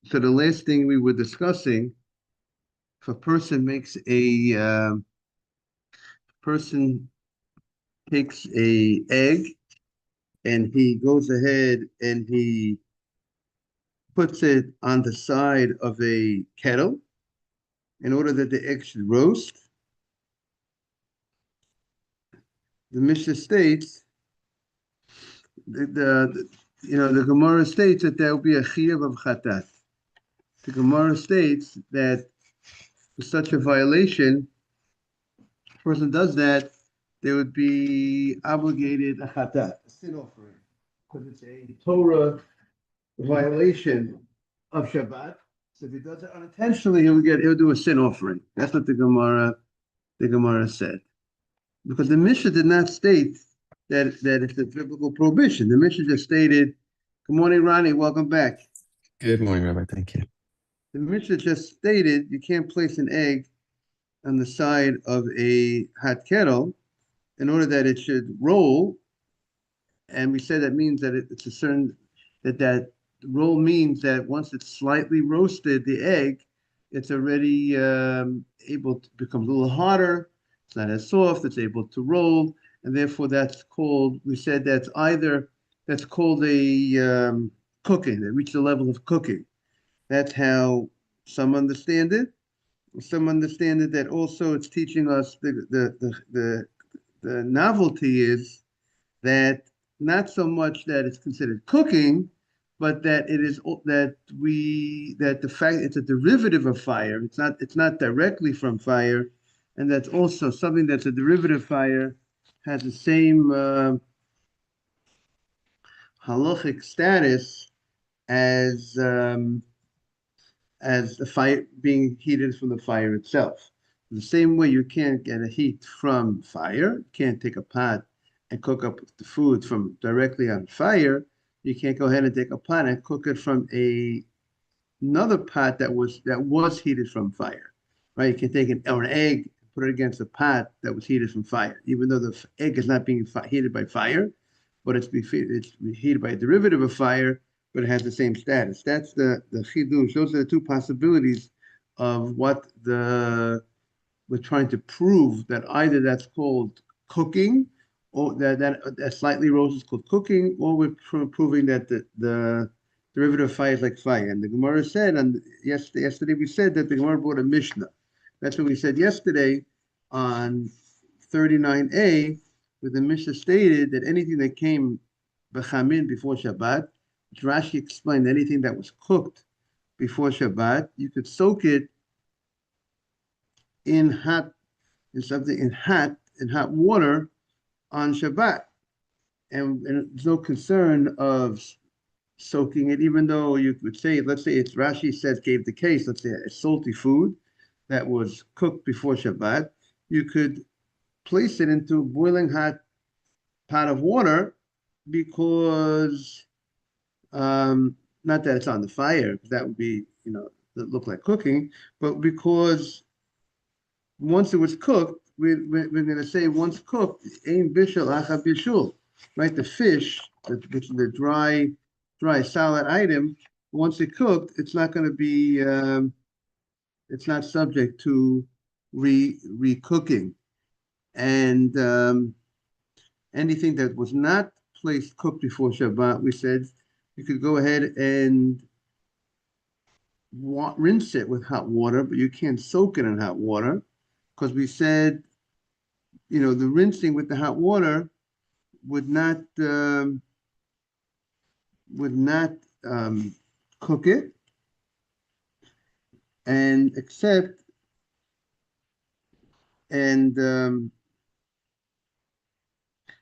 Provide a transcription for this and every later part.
So the last thing we were discussing, if a person makes a person takes a egg and he goes ahead and he puts it on the side of a kettle in order that the egg should roast. The Mishnah states the Gemara states that there will be a chiyuv of chatat. The Gemara states that for such a violation, a person does that, they would be obligated a chatat, a sin offering, because it's a Torah violation of Shabbat. So if he does it unintentionally, he'll do a sin offering. That's what the Gemara said. Because the Mishnah did not state that it's a biblical prohibition. The Mishnah just stated, "Good morning, Ronnie. Welcome back." Good morning, Rabbi. Thank you. The Mishnah just stated you can't place an egg on the side of a hot kettle in order that it should roll. And we said that means that it's a certain that roll means that once it's slightly roasted, the egg, it's already able to become a little harder. It's not as soft. It's able to roll, and therefore that's called. We said that's called a cooking. It reached the level of cooking. That's how some understand it. Some understand it that also it's teaching us the novelty is that not so much that it's considered cooking, but that it is that the fact it's a derivative of fire. It's not directly from fire, and that's also something that's a derivative of fire has the same halachic status as the fire being heated from the fire itself. The same way you can't get a heat from fire, you can't take a pot and cook up the food from directly on fire. You can't go ahead and take a pot and cook it from another pot that was heated from fire, right? You can take an egg, put it against a pot that was heated from fire, even though the egg is not being heated by fire, but it's heated by a derivative of fire, but it has the same status. That's the chidush. Those are the two possibilities of what we're trying to prove, that either that's called cooking, or that slightly roast is called cooking, or we're proving that the derivative of fire is like fire. And the Gemara said, and yesterday we said that the Gemara brought a Mishnah. That's what we said yesterday on 39a, where the Mishnah stated that anything that came b'chamin before Shabbat, which Rashi explained, anything that was cooked before Shabbat, you could soak it in hot water on Shabbat, and there's no concern of soaking it, even though you could say, let's say it's Rashi says gave the case, let's say a salty food that was cooked before Shabbat, you could place it into a boiling hot pot of water because not that it's on the fire, because that would be, that look like cooking, but because once it was cooked, we're going to say once cooked, ein bishul acha bishul, right? The fish, which is the dry solid item, once it cooked, it's not going to be, it's not subject to re-cooking. And anything that was not placed cooked before Shabbat, we said you could go ahead and rinse it with hot water, but you can't soak it in hot water, because we said, the rinsing with the hot water would not cook it, and except now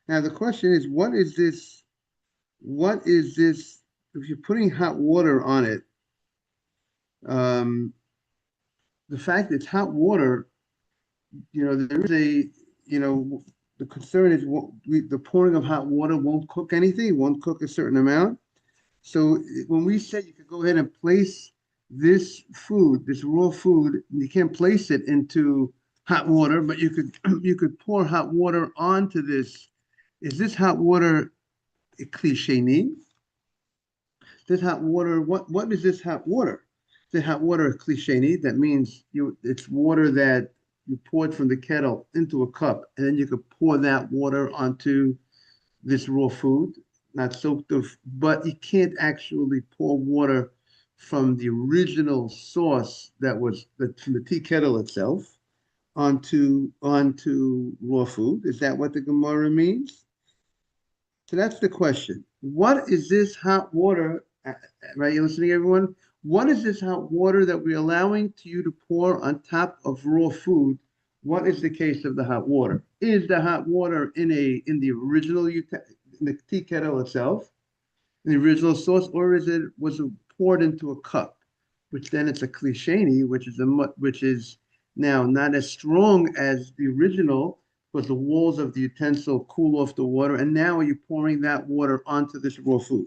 the question is, what is this? If you're putting hot water on it, the fact that it's hot water, there is the concern is the pouring of hot water won't cook anything, it won't cook a certain amount. So when we said you could go ahead and place this raw food, you can't place it into hot water, but you could pour hot water onto this. Is this hot water a klisheni? This hot water, what is this hot water? the hot water klisheni. That means it's water that you poured from the kettle into a cup, and then you could pour that water onto this raw food, not soaked of, but you can't actually pour water from the original source that was from the tea kettle itself onto raw food. Is that what the Gemara means? So that's the question. What is this hot water? Right, you listening, everyone? What is this hot water that we're allowing to you to pour on top of raw food? What is the case of the hot water? Is the hot water in the original in the tea kettle itself, in the original source, or was it poured into a cup, which then it's a klisheni, which is now not as strong as the original, because the walls of the utensil cool off the water, and now you're pouring that water onto this raw food.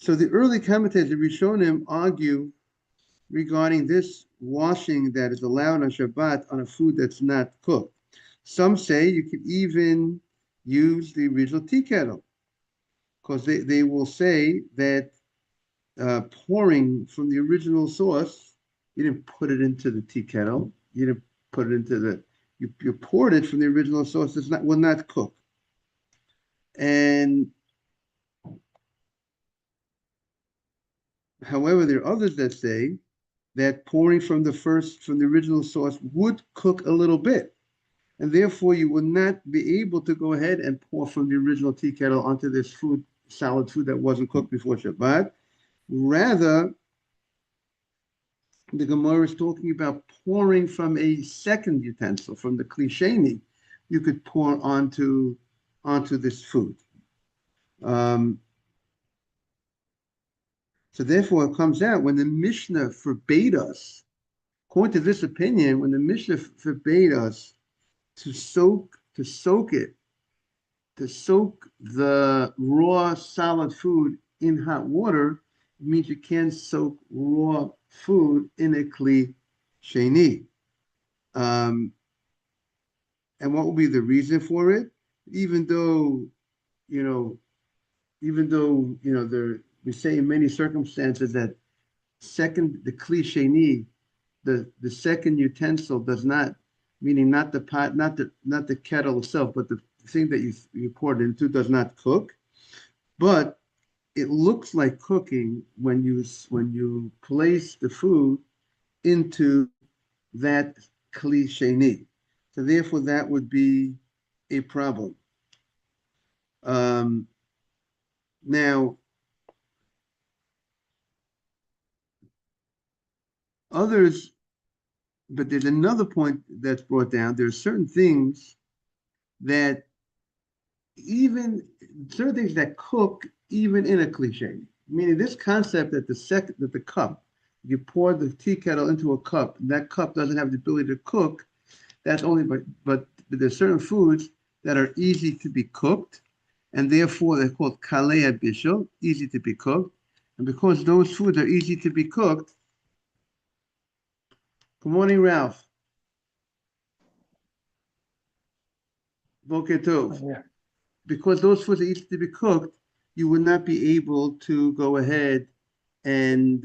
So the early commentators, the Rishonim, argue regarding this washing that is allowed on Shabbat on a food that's not cooked. Some say you could even use the original tea kettle, because they will say that pouring from the original source, you didn't put it into the tea kettle, you didn't put it into you poured it from the original source. Will not cook. And however, there are others that say that pouring from the original source would cook a little bit, and therefore you would not be able to go ahead and pour from the original tea kettle onto this solid food that wasn't cooked before Shabbat. Rather, the Gemara is talking about pouring from a second utensil, from the klisheni, you could pour onto this food. So therefore, it comes out when the Mishnah forbade us, according to this opinion, when the Mishnah forbade us to soak the raw solid food in hot water, it means you can't soak raw food in a kli sheni. And what will be the reason for it? Even though we say in many circumstances that the kli sheni, the second utensil does not, meaning not the pot, not the kettle itself, but the thing that you poured into does not cook, but it looks like cooking when you place the food into that kli sheni. So therefore, that would be a problem. Now, others, but there's another point that's brought down. There are certain things that cook even in a kli, meaning this concept that the cup, you pour the tea kettle into a cup, and that cup doesn't have the ability to cook. That's only, but there's certain foods that are easy to be cooked, and therefore they're called kalei bishul, easy to be cooked. And because those foods are easy to be cooked, good morning, Ralph. Boker Tov. Yeah. Because those foods are easy to be cooked, you would not be able to go ahead and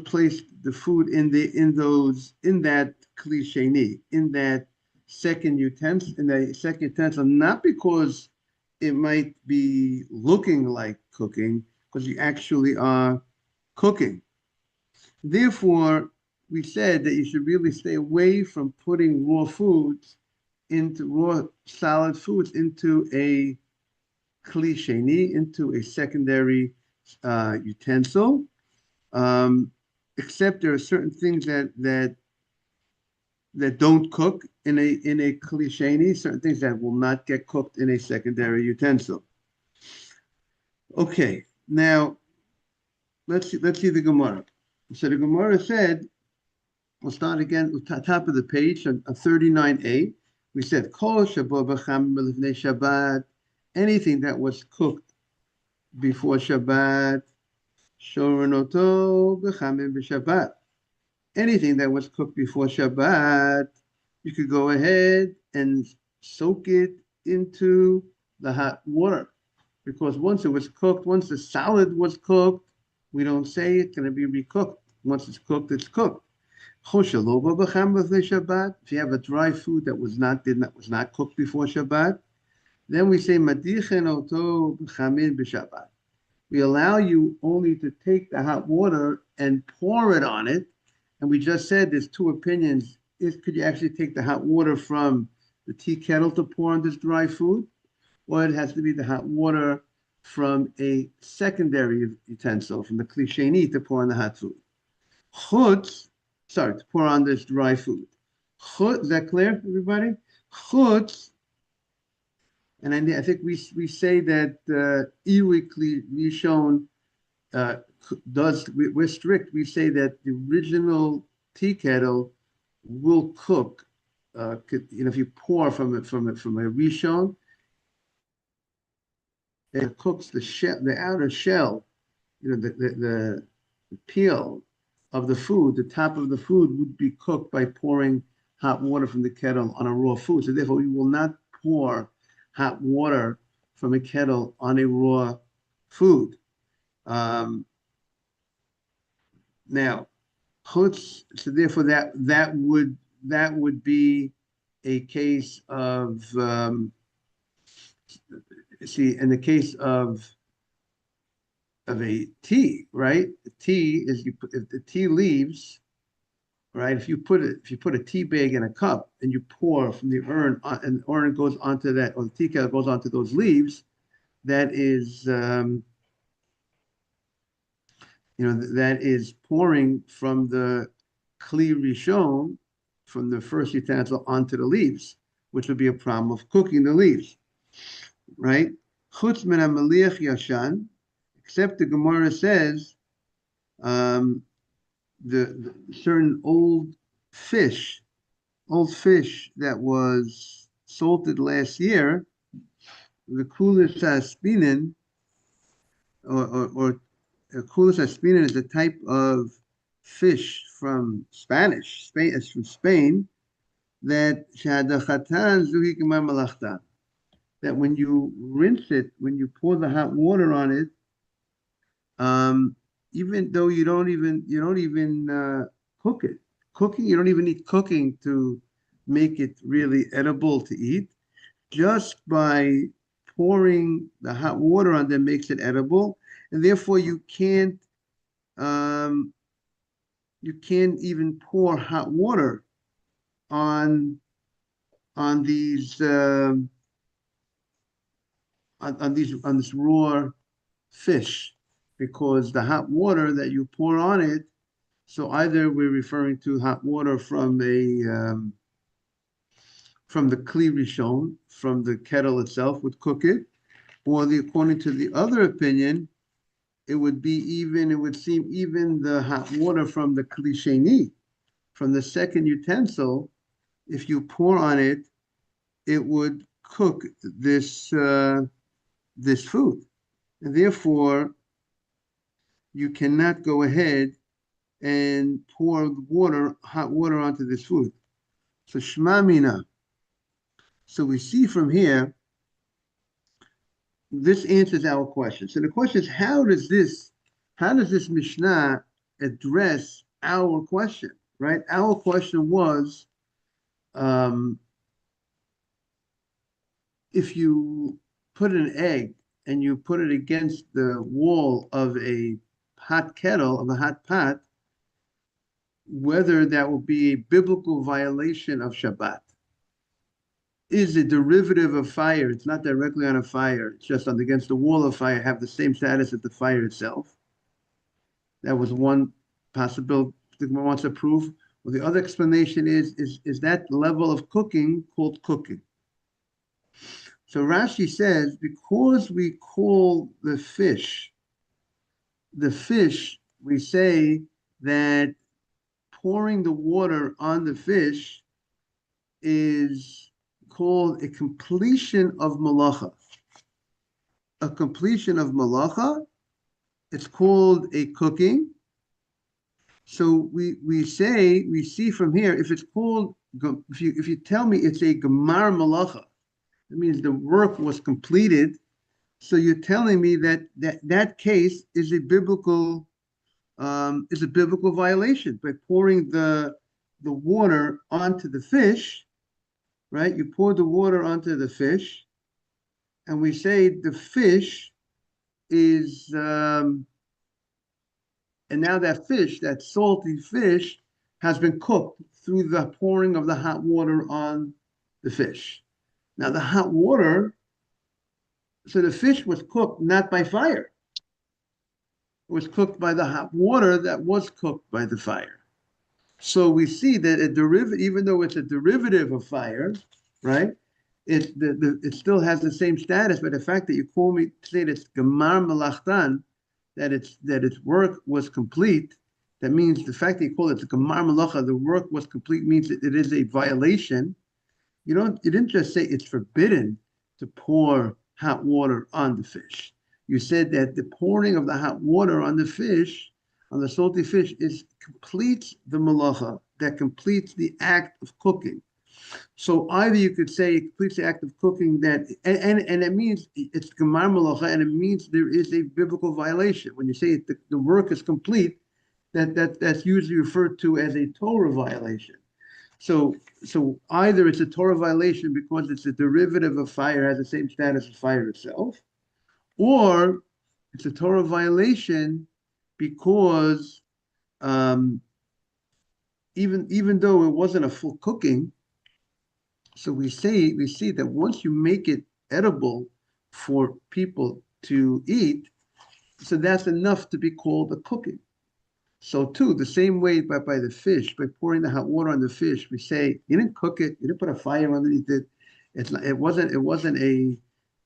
place the food in that kli sheni, in that second utensil, not because it might be looking like cooking, because you actually are cooking. Therefore, we said that you should really stay away from putting raw solid foods into a kli sheni, into a secondary utensil. Except there are certain things that don't cook in a kli sheni, certain things that will not get cooked in a secondary utensil. Okay, now let's see the Gemara. So the Gemara said, we'll start again at the top of the page on 39a. We said kol shabo b'cham l'fnei Shabbat, anything that was cooked before Shabbat, shoronoto b'chamim b'Shabbat. Anything that was cooked before Shabbat, you could go ahead and soak it into the hot water, because once the salad was cooked, We don't say it's going to be recooked. Once it's cooked, it's cooked. If you have a dry food that was not cooked before Shabbat, then we say madichen oto b'chamin b'Shabbat. We allow you only to take the hot water and pour it on it. And we just said there's two opinions. Could you actually take the hot water from the tea kettle to pour on this dry food? Or it has to be the hot water from a secondary utensil, from the klisheni to pour on the hot food. To pour on this dry food. Is that clear, everybody? Chutz, and I think we say that Iwikli Rishon we're strict. We say that the original tea kettle will cook. If you pour from a Rishon, it cooks the outer shell, the peel of the food. The top of the food would be cooked by pouring hot water from the kettle on a raw food. So therefore, we will not pour hot water from a kettle on a raw food. Now, so therefore that would be a case of in the case of a tea, right? Tea is if the tea leaves, right? If you put a tea bag in a cup and you pour from the urn, and the urn goes onto that, or the tea kettle goes onto those leaves, that is that is pouring from the kli rishon, from the first utensil onto the leaves, which would be a problem of cooking the leaves, right? Chutz min ha-meliach yashan, except the Gemara says the certain old fish that was salted last year, the kulis haspinin, or kulis haspinin is a type of fish from Spain, that that when you rinse it, when you pour the hot water on it, even though you don't even cook it. You don't even need cooking to make it really edible to eat. Just by pouring the hot water on them makes it edible, and therefore you can't even pour hot water on these on this raw fish, because the hot water that you pour on it, so either we're referring to hot water from the kli rishon, from the kettle itself, would cook it, or according to the other opinion, it would seem even the hot water from the kli sheni, from the second utensil, if you pour on it, it would cook this food, and therefore you cannot go ahead and pour hot water onto this food. So shma mina. So we see from here, this answers our question. So the question is, how does this Mishnah address our question, right? Our question was, if you put an egg and you put it against the wall of a hot kettle, of a hot pot, whether that will be a biblical violation of Shabbat. Is a derivative of fire. It's not directly on a fire. It's just against the wall of fire, have the same status as the fire itself. That was one possibility the Gemara wants to prove. Well, the other explanation is that level of cooking called cooking. So Rashi says, because we call the fish, we say that pouring the water on the fish is called a completion of malacha. A completion of malacha, it's called a cooking. So we see from here, if it's called, if you tell me it's a gemar malacha, it means the work was completed. So you're telling me that case is a biblical is a biblical violation by pouring the water onto the fish, right? You pour the water onto the fish, and we say the fish is, and now that fish, that salty fish, has been cooked through the pouring of the hot water on the fish. Now, the hot water, so the fish was cooked not by fire, it was cooked by the hot water that was cooked by the fire. So we see that a derivative, even though it's a derivative of fire, right? It still has the same status, but the fact that you call me say it's gemar melachtan, that its work was complete, that means the fact that you call it the gemar melacha, the work was complete, means that it is a violation. You didn't just say it's forbidden to pour hot water on the fish. You said that the pouring of the hot water on the fish, on the salty fish, is completes the malacha, that completes the act of cooking. So either you could say it completes the act of cooking, that and it means it's gemar malacha, and it means there is a biblical violation. When you say the work is complete, that's usually referred to as a Torah violation. So either it's a Torah violation because it's a derivative of fire, has the same status as fire itself, or it's a Torah violation because even though it wasn't a full cooking, so we see that once you make it edible for people to eat, so that's enough to be called a cooking. So too, the same way by the fish, by pouring the hot water on the fish, we say you didn't cook it, you didn't put a fire underneath it. It wasn't a,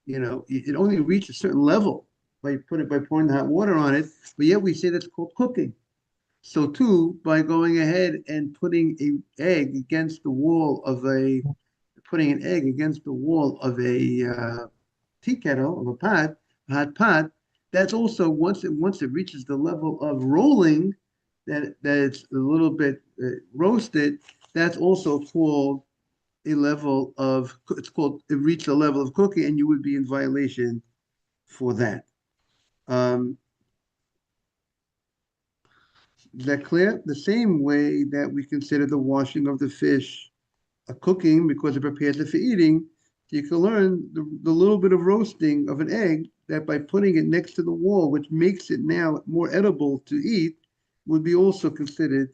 it only reached a certain level by pouring the hot water on it, but yet we say that's called cooking. So too, by going ahead and putting an egg against the wall of a tea kettle, of a hot pot, that's also once it reaches the level of rolling, that it's a little bit roasted, that's also called it reached a level of cooking, and you would be in violation for that. Is that clear? The same way that we consider the washing of the fish a cooking because it prepares it for eating, you can learn the little bit of roasting of an egg, that by putting it next to the wall, which makes it now more edible to eat, would be also considered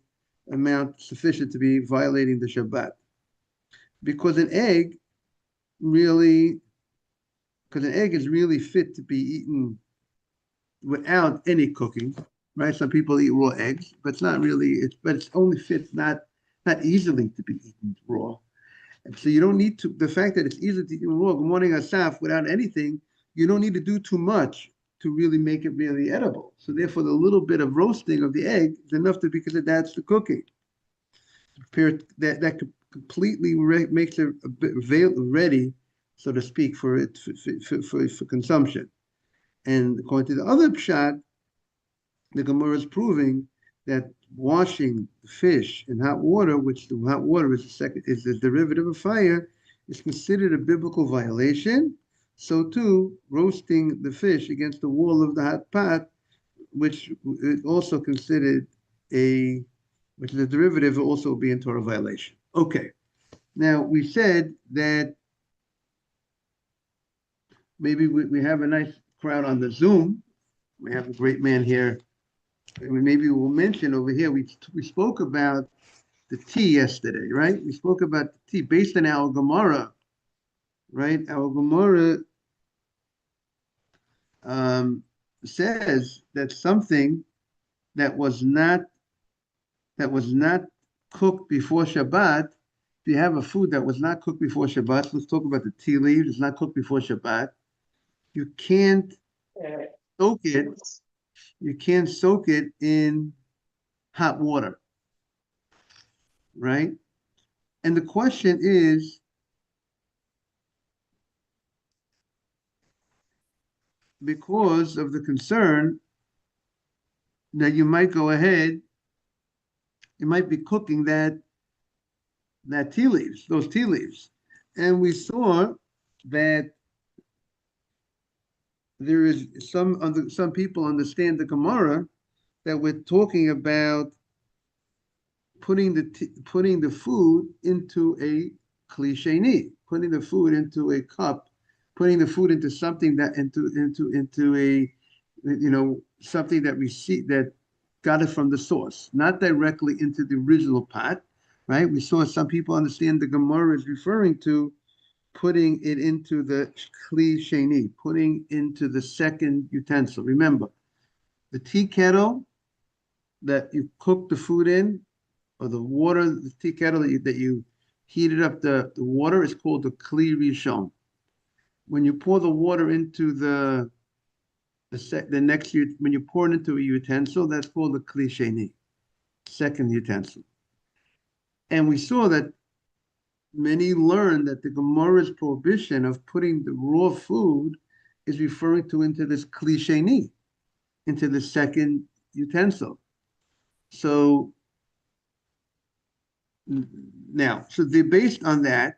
amount sufficient to be violating the Shabbat. Because really, an egg is really fit to be eaten without any cooking, right? Some people eat raw eggs, but it's only fit not easily to be eaten raw. And so you don't need to, the fact that it's easy to eat raw, good morning, Asaf, without anything, you don't need to do too much to really make it really edible. So therefore, the little bit of roasting of the egg is enough to because that's the cooking. That completely makes it a bit ready, so to speak, for consumption. And according to the other pshat, the Gemara is proving that washing fish in hot water, which the hot water is the derivative of fire, is considered a biblical violation. So too, roasting the fish against the wall of the hot pot, which is also considered which is a derivative, will also be in Torah violation. Okay. Now we said that maybe we have a nice crowd on the Zoom. We have a great man here. Maybe we'll mention over here, we spoke about the tea yesterday, right? We spoke about the tea based on our Gemara, right? Our Gemara says that something that was not cooked before Shabbat, if you have a food that was not cooked before Shabbat, let's talk about the tea leaves, it's not cooked before Shabbat, you can't soak it in hot water, right? And the question is, because of the concern that you might go ahead, you might be cooking those tea leaves. And we saw that there is some people understand the Gemara that we're talking about putting the food into a cliche, putting the food into a cup, putting the food into something that into a something that we see that got it from the source, not directly into the original pot, right? We saw some people understand the Gemara is referring to putting it into the cliche, putting into the second utensil. Remember, the tea kettle that you cook the food in, or the water, the tea kettle that you heated up the water is called the kli rishon. When you pour the water into the next when you pour it into a utensil, that's called the kli sheni, second utensil. And we saw that many learned that the Gemara's prohibition of putting the raw food is referring to into this kli sheni, into the second utensil. So now, so based on that,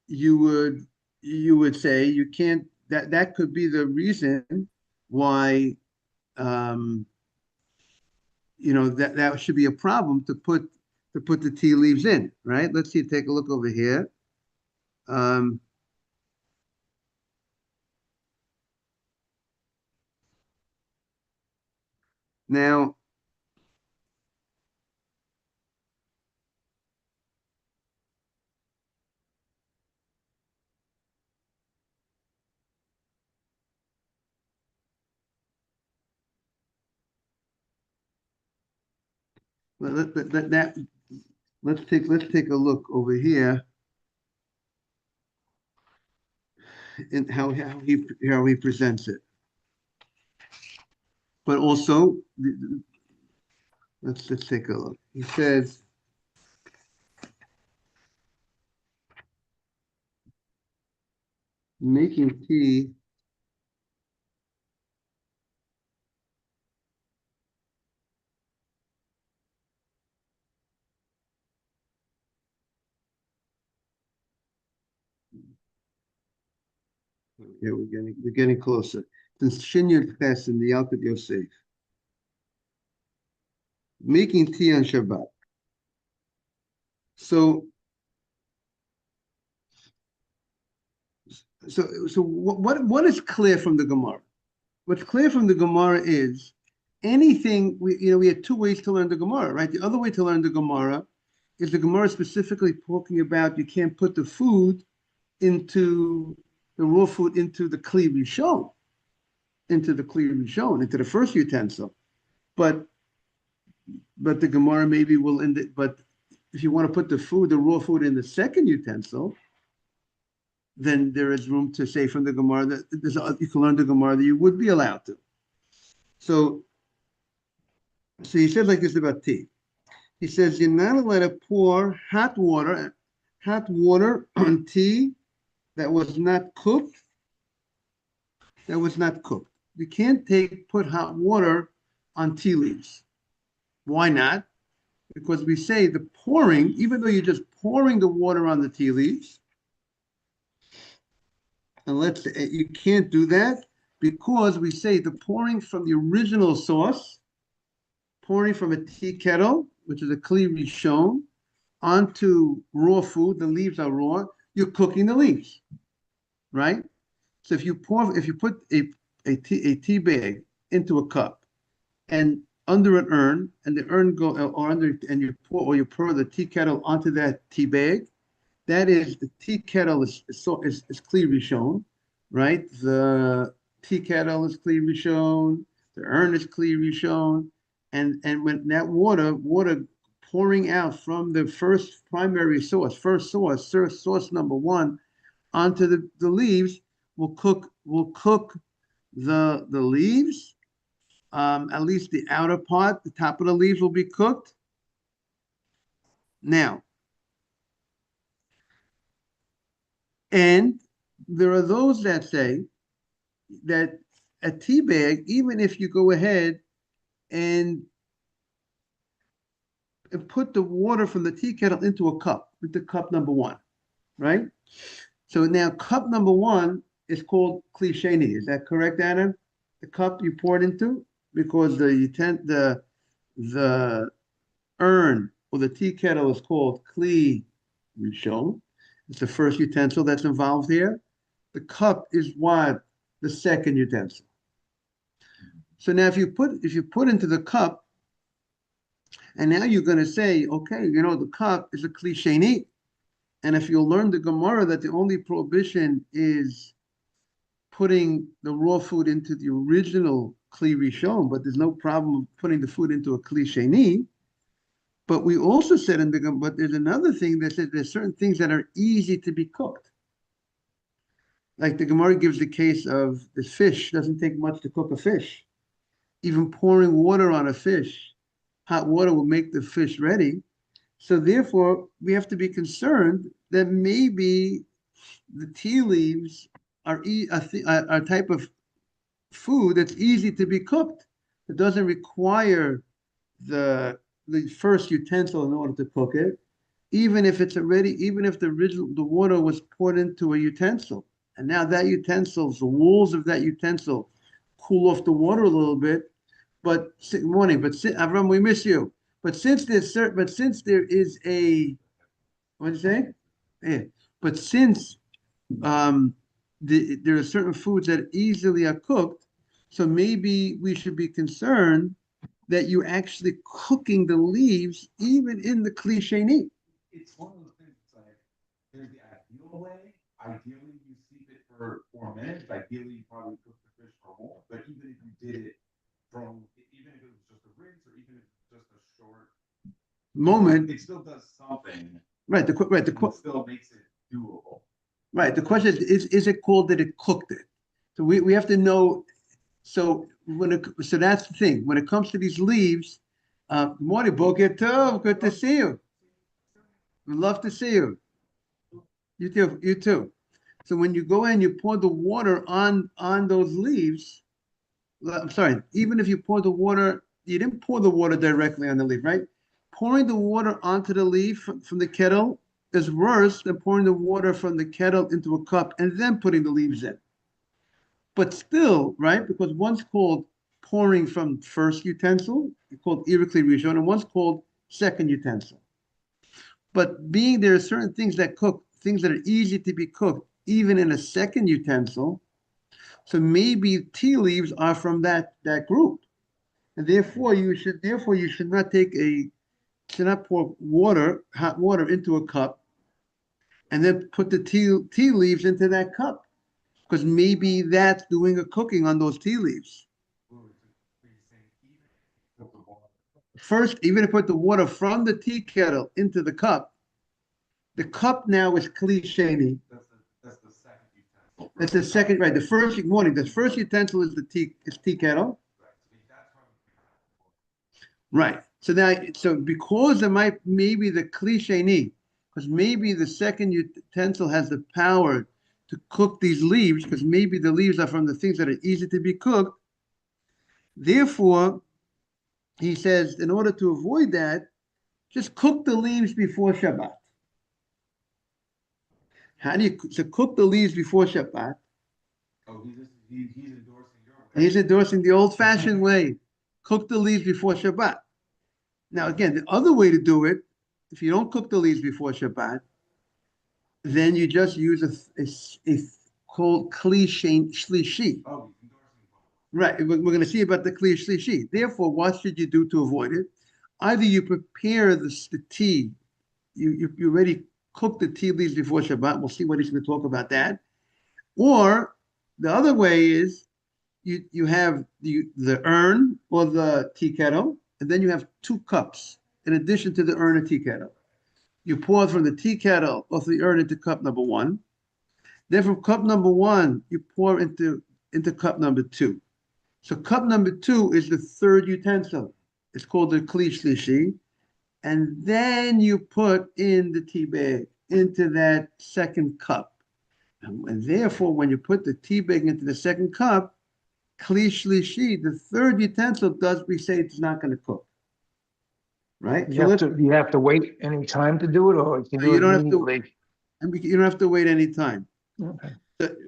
you would say you can't, that could be the reason why that should be a problem to put the tea leaves in, right? Let's see, take a look over here. Now, let's take a look over here in how he presents it. But also, let's take a look. He says, making tea. Here we're getting closer. Since Shinyar Ches in the Yalkut Yosef, making tea on Shabbat. So what is clear from the Gemara? What's clear from the Gemara is anything we had two ways to learn the Gemara, right? The other way to learn the Gemara is the Gemara specifically talking about you can't put the food into the raw food into the kli rishon, into the first utensil. But the Gemara maybe will end it. But if you want to put the raw food in the second utensil, then there is room to say from the Gemara that you can learn the Gemara that you would be allowed to. So he says like this about tea. He says you're not allowed to pour hot water on tea that was not cooked. You can't put hot water on tea leaves. Why not? Because we say the pouring, even though you're just pouring the water on the tea leaves, and you can't do that because we say the pouring from the original source, pouring from a tea kettle, which is a kli rishon, onto raw food, the leaves are raw, you're cooking the leaves, right? So if you put a tea bag into a cup and under an urn, and the urn you pour the tea kettle onto that tea bag, that is the tea kettle is kli rishon, right? The tea kettle is kli rishon, the urn is kli rishon, and when that water pouring out from the first primary source, source number one, onto the leaves will cook the leaves. At least the outer part, the top of the leaves will be cooked. Now, and there are those that say that a tea bag, even if you go ahead and put the water from the tea kettle into cup number one, right? So now cup number one is called kli sheni. Is that correct, Anna? The cup you poured into? because the urn or the tea kettle is called kli rishon. It's the first utensil that's involved here. The cup is what? The second utensil. So now if you put into the cup, and now you're going to say, okay, the cup is a kli sheni. And if you'll learn the Gemara that the only prohibition is putting the raw food into the original kli rishon, but there's no problem putting the food into a kli sheni. But we also said in the Gemara, but there's another thing that says there's certain things that are easy to be cooked. Like the Gemara gives the case of the fish. Doesn't take much to cook a fish. Even pouring water on a fish, hot water will make the fish ready. So therefore, we have to be concerned that maybe the tea leaves are a type of food that's easy to be cooked. It doesn't require the first utensil in order to cook it, even if the water was poured into a utensil. And now the walls of that utensil cool off the water a little bit. But Avram, we miss you. But since there is a, what did you say? Yeah. But since there are certain foods that easily are cooked, so maybe we should be concerned that you're actually cooking the leaves even in the kli sheni. It's one of those things. It's like there's the ideal way. Ideally, you steep it for 4 minutes. Ideally, you probably cook the fish for more. But even if you did it even if it was just a rinse or even if it's just a short moment, it still does something. Right. The still makes it doable. Right. The question is it called that it cooked it? So we have to know. So so that's the thing. When it comes to these leaves, morning, Boker Tov, good to see you. We love to see you. You too. You too. So when you go in, you pour the water on those leaves. I'm sorry. Even if you pour the water, you didn't pour the water directly on the leaf, right? Pouring the water onto the leaf from the kettle is worse than pouring the water from the kettle into a cup and then putting the leaves in. But still, right? Because one's called pouring from first utensil, called Ibragimov rishon, and one's called second utensil. But being there are certain things that cook, things that are easy to be cooked, even in a second utensil. So maybe tea leaves are from that group, and therefore you should not pour hot water into a cup, and then put the tea leaves into that cup, because maybe that's doing a cooking on those tea leaves. First, even if you put the water from the tea kettle into the cup now is kli sheni. That's the second utensil. That's the second, right? The first utensil is the tea kettle. Right. So because there maybe the kli sheni, because maybe the second utensil has the power to cook these leaves, because maybe the leaves are from the things that are easy to be cooked. Therefore, he says, in order to avoid that, just cook the leaves before Shabbat. How do you cook the leaves before Shabbat? Oh, he's endorsing your way. He's endorsing the old-fashioned way. Cook the leaves before Shabbat. Now, again, the other way to do it, if you don't cook the leaves before Shabbat, then you just use a called kli shlishi. Oh, right. We're going to see about the kli shlishi. Therefore, what should you do to avoid it? Either you prepare the tea, you already cook the tea leaves before Shabbat. We'll see what he's going to talk about that. Or the other way is you have the urn or the tea kettle, and then you have 2 cups in addition to the urn and tea kettle. You pour from the tea kettle or the urn into cup number 1. Then from cup number 1, you pour into cup number 2. So cup number 2 is the third utensil. It's called the kli shlishi. And then you put in the tea bag into that second cup. And therefore, when you put the tea bag into the second cup, kli shlishi, the third utensil, we say it's not going to cook. Right? You have to wait any time to do it, or you can do You it don't have to. immediately? You don't have to wait any time. Okay.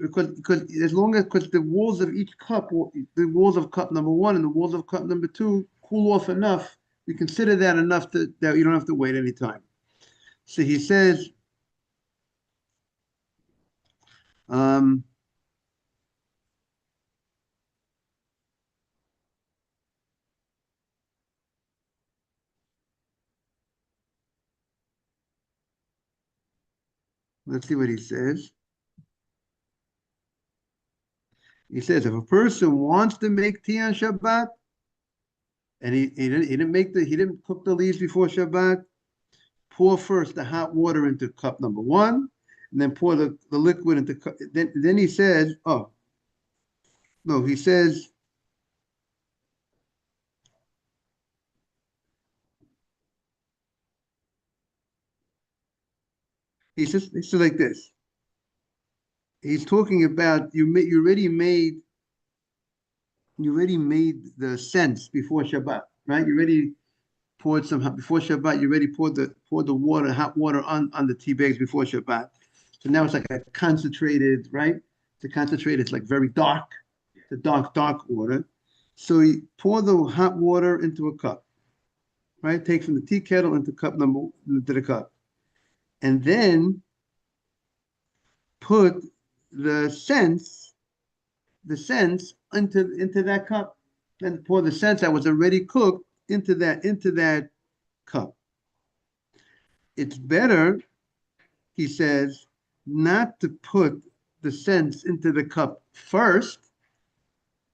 Because as long as because the walls of each cup, the walls of cup number one and the walls of cup number two cool off enough, we consider that enough that you don't have to wait any time. So he says, um, let's see what he says. He says, if a person wants to make tea on Shabbat, and he didn't cook the leaves before Shabbat, pour first the hot water into cup number one, and then pour the liquid into cup. Then he says, oh no, he says like this. He's talking about you already made the sense before Shabbat, right? You already poured some before Shabbat. You already poured the water, hot water on the tea bags before Shabbat. So now it's like a concentrated, right? It's a concentrated. It's like very dark. It's a dark water. So you pour the hot water into a cup, right? Take from the tea kettle into the cup, and then put the sense into that cup. Then pour the sense that was already cooked into that cup. It's better, he says, not to put the sense into the cup first,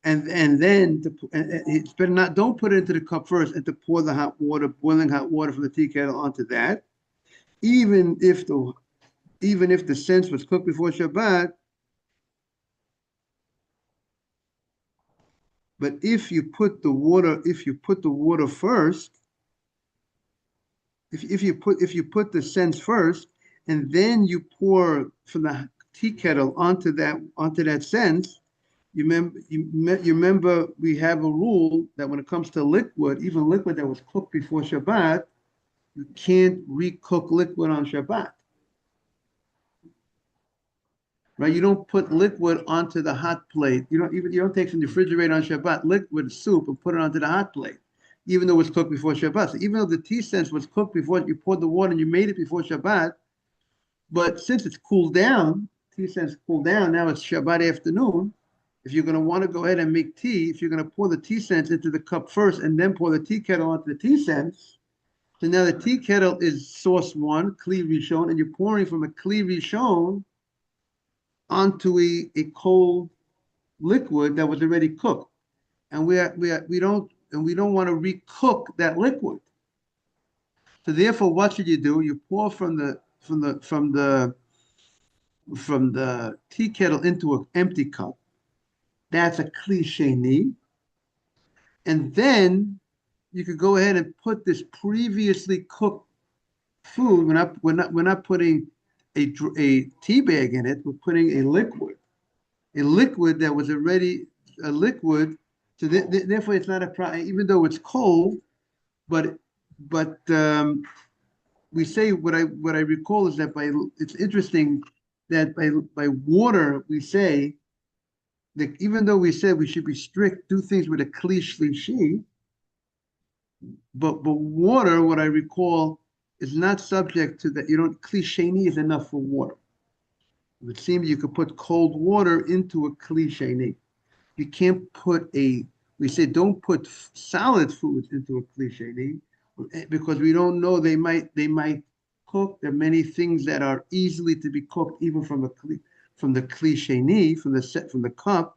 and then it's better not don't put it into the cup first and to pour the boiling hot water from the tea kettle onto that, even if the sense was cooked before Shabbat. But if you put the water first, if you put the sense first, and then you pour from the tea kettle onto that sense, you remember we have a rule that when it comes to liquid, even liquid that was cooked before Shabbat, you can't recook liquid on Shabbat. Right? You don't put liquid onto the hot plate. You don't take from the refrigerator on Shabbat liquid soup and put it onto the hot plate, even though it was cooked before Shabbat. So even though the tea sense was cooked before you poured the water and you made it before Shabbat, but since it's cooled down, tea sense cooled down, now it's Shabbat afternoon. If you're going to want to go ahead and make tea, if you're going to pour the tea sense into the cup first and then pour the tea kettle onto the tea sense, so now the tea kettle is source one, Kli Rishon, and you're pouring from a Kli Rishon onto a cold liquid that was already cooked, and we don't want to recook that liquid. So therefore, what should you do? You pour from the tea kettle into an empty cup. That's a Kli Sheni, and then you could go ahead and put this previously cooked food. We're not putting a tea bag in it. We're putting a liquid that was already a liquid. So therefore, it's not a problem, even though it's cold. But we say what I recall is that it's interesting that by water we say that even though we said we should be strict, do things with a Kli Shlishi, but water, what I recall, is not subject to that. You don't Kli Sheni is enough for water. It would seem you could put cold water into a Kli Sheni. You can't we say don't put solid foods into a Kli Sheni because we don't know they might cook. There are many things that are easily to be cooked even from the Kli Sheni, from the cup,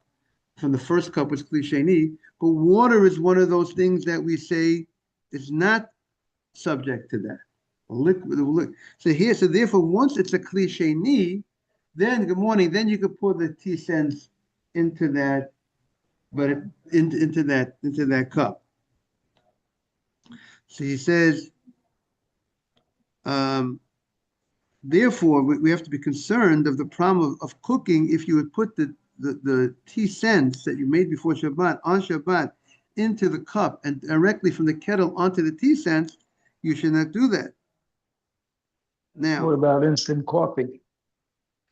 from the first cup was Kli Sheni. But water is one of those things that we say is not subject to that. So therefore, once it's a Kli Sheni, then good morning. Then you could pour the tea sense into that, into that cup. So he says, therefore, we have to be concerned of the problem of cooking. If you would put the tea sense that you made before Shabbat on Shabbat into the cup and directly from the kettle onto the tea sense, you should not do that. Now, What about instant coffee?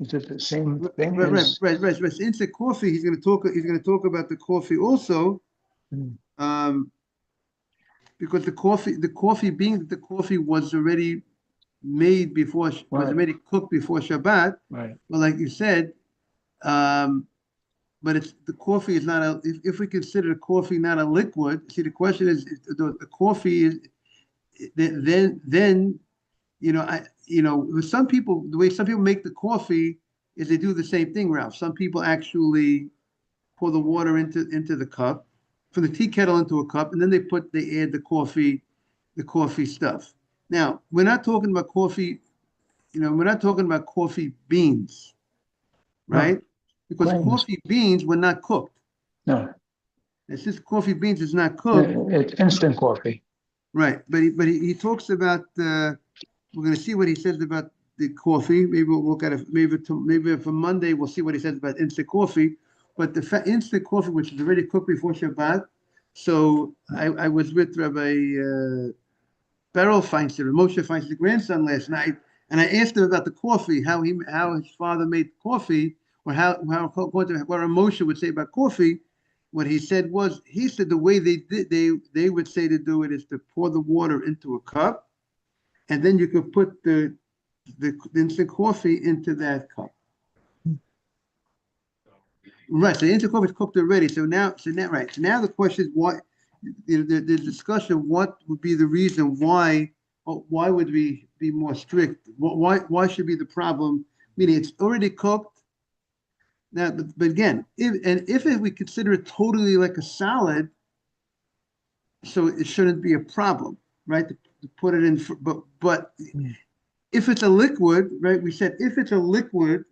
Is it the same Right, thing right, as? right. Instant coffee, he's gonna talk about the coffee also. Hmm. Because the coffee being that the coffee was already made before, was Right. already cooked before Shabbat. Right, Well, like you said, but it's the coffee is not a. If we consider the coffee not a liquid, see the question is the coffee is then with some people the way some people make the coffee is they do the same thing, Ralph. Some people actually pour the water into the cup, from the tea kettle into a cup, and then they add the coffee stuff. Now we're not talking about coffee. We're not talking about coffee beans, right? Because grains. coffee beans were not cooked. No, And since coffee beans is not cooked, it's instant coffee. right? But he talks about. We're going to see what he says about the coffee. Maybe we'll look at it. Maybe for Monday we'll see what he says about instant coffee. But the instant coffee, which is already cooked before Shabbat. So I was with Rabbi Beryl Feinstein, Moshe Feinstein's grandson last night, and I asked him about the coffee, how his father made coffee, or how according to what Moshe would say about coffee. What he said the way they would say to do it is to pour the water into a cup, and then you could put the instant coffee into that cup. Right. So the instant coffee is cooked already. So now right. So now the question is what the discussion. What would be the reason why? Why would we be more strict? Why should be the problem? Meaning it's already cooked. Now, but again, if we consider it totally like a salad, so it shouldn't be a problem, right? To put it in, but if it's a liquid, right? We said if it's a liquid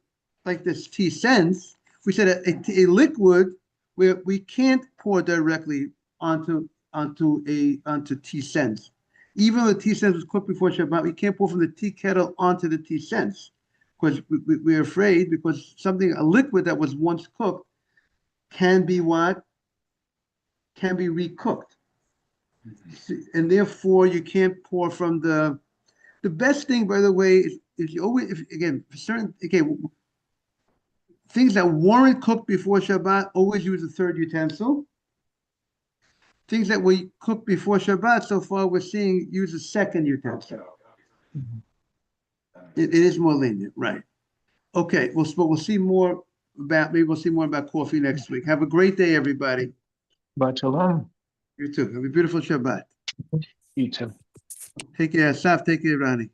like this tea sense, we said a liquid where we can't pour directly onto tea sense. Even though the tea sense was cooked before Shabbat, we can't pour from the tea kettle onto the tea sense because we're afraid because a liquid that was once cooked can be what? Can be recooked. And therefore you can't pour from the best thing, by the way, is you always, things that weren't cooked before Shabbat, always use a third utensil. Things that we cooked before Shabbat, so far we're seeing use a second utensil. It is more lenient, right? Okay, we'll see more about coffee next week. Have a great day, everybody. But shalom, You too. Have a beautiful Shabbat. you too. Take care, Asaf. Take care, Ronnie.